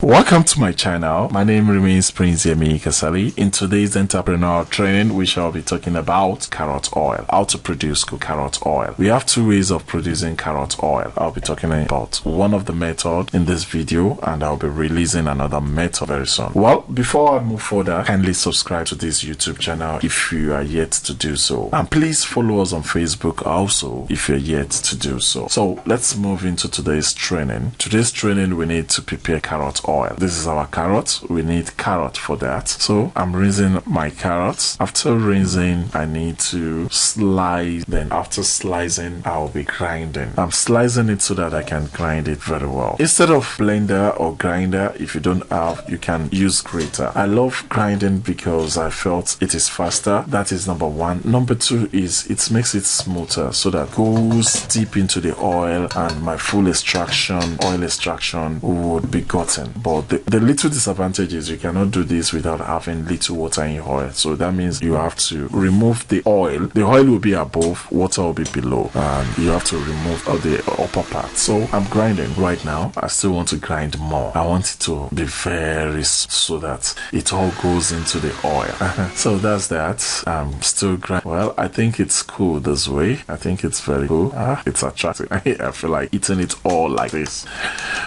Welcome to my channel. My name remains Prince Yemi Kasali. In today's entrepreneurial training, we shall be talking about carrot oil, how to produce carrot oil. We have two ways of producing carrot oil. I'll be talking about one of the methods in this video, and I'll be releasing another method very soon. Well, before I move further, kindly subscribe to this YouTube channel if you are yet to do so, and please follow us on Facebook also if you're yet to do so. So let's move into today's training. Today's training, we need to prepare carrot oil. This is our carrot. We need carrot for that. So I'm rinsing my carrots. After rinsing, I need to slice. Then after slicing, I'll be grinding. I'm slicing it so that I can grind it very well. Instead of blender or grinder, if you don't have, you can use grater. I love grinding because I felt it is faster. That is number one. Number two is it makes it smoother so that it goes deep into the oil and my full extraction, oil extraction would be gotten. But the little disadvantage is you cannot do this without having little water in your oil. So that means you have to remove the oil. The oil will be above, water will be below, and you have to remove the upper part. So I'm grinding right now. I still want to grind more. I want it to be very so that it all goes into the oil. So that's that. I'm still grinding. Well, I think it's cool this way. I think it's very cool. It's attractive. I feel like eating it all like this.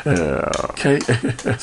Okay.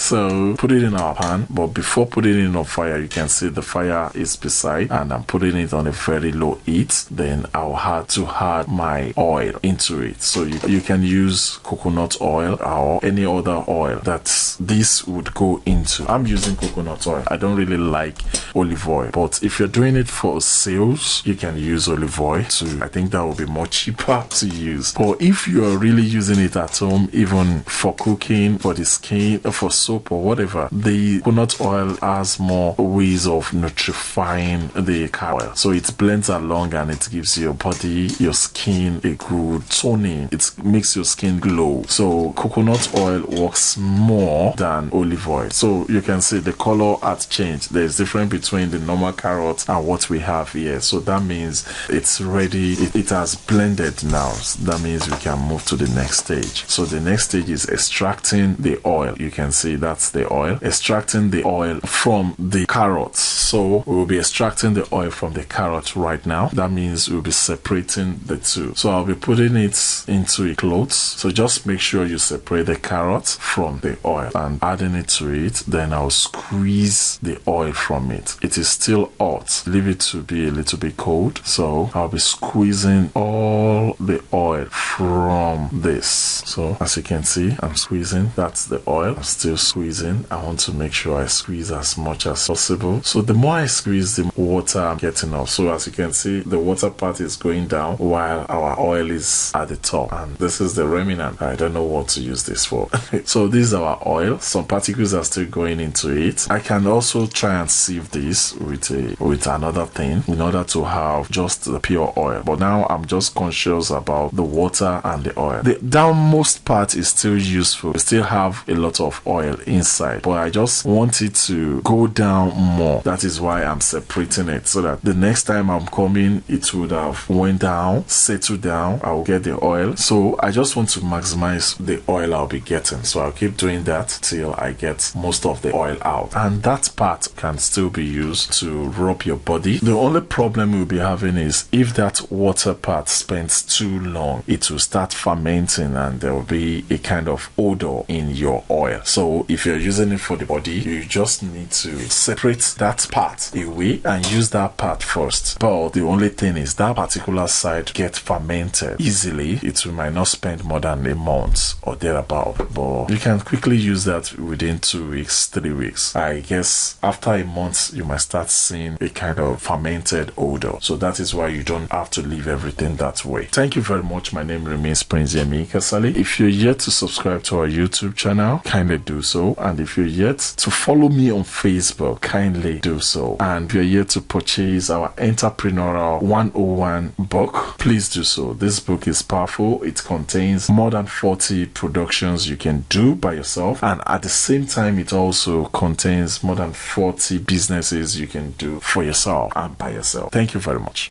So put it in our pan, but before putting it on fire, you can see the fire is beside, and I'm putting it on a very low heat. Then I'll have to add my oil into it. So you can use coconut oil or any other oil that this would go into. I'm using coconut oil. I don't really like olive oil, but if you're doing it for sales, you can use olive oil too. I think that will be more cheaper to use. But if you're really using it at home, even for cooking, for the skin, for soap or whatever, the coconut oil has more ways of nutrifying the carrot oil. So it blends along and it gives your body, your skin a good toning. It makes your skin glow. So coconut oil works more than olive oil. So you can see the color has changed. There's difference between the normal carrot and what we have here. So that means it's ready. It has blended now. That means we can move to the next stage. So the next stage is extracting the oil. You can see that's the oil. Extracting the oil from the carrots. So we will be extracting the oil from the carrot right now. That means we'll be separating the two. So I'll be putting it into a cloth. So just make sure you separate the carrot from the oil and adding it to it. Then I'll squeeze the oil from it. It is still hot. Leave it to be a little bit cold. So I'll be squeezing all the oil from this. So as you can see, I'm squeezing. That's the oil. I'm still squeezing. I want to make sure I squeeze as much as possible. So the more I squeeze, the water I'm getting off. So as you can see, the water part is going down while our oil is at the top. And this is the remnant. I don't know what to use this for. So this is our oil. Some particles are still going into it. I can also try and sieve this with another thing in order to have just the pure oil. But now I'm just conscious about the water and the oil. The downmost part is still useful. We still have a lot of oil inside, but I just want it to go down more. That is why I'm separating it, so that the next time I'm coming, it would have went down, settled down. I'll get the oil. So I just want to maximize the oil I'll be getting. So I'll keep doing that till I get most of the oil out. And that part can still be used to rub your body. The only problem we'll be having is if that water part spends too long, it will start fermenting and there will be a kind of odor in your oil. So if you're using it for the body, you just need to separate that part away and use that part first. But the only thing is that particular side get fermented easily. It might not spend more than a month or thereabout, but you can quickly use that within 2 weeks, 3 weeks. I guess after a month you might start seeing a kind of fermented odor. So that is why you don't have to leave everything that way. Thank you very much. My name remains Prince Yemi Kasali. If you're yet to subscribe to our YouTube channel, kindly do so. And if you're yet to follow me on Facebook, kindly do so. And if you're yet to purchase our Entrepreneurial 101 book, please do so. This book is powerful. It contains more than 40 productions you can do by yourself, and at the same time it also contains more than 40 businesses you can do for yourself and by yourself. Thank you very much.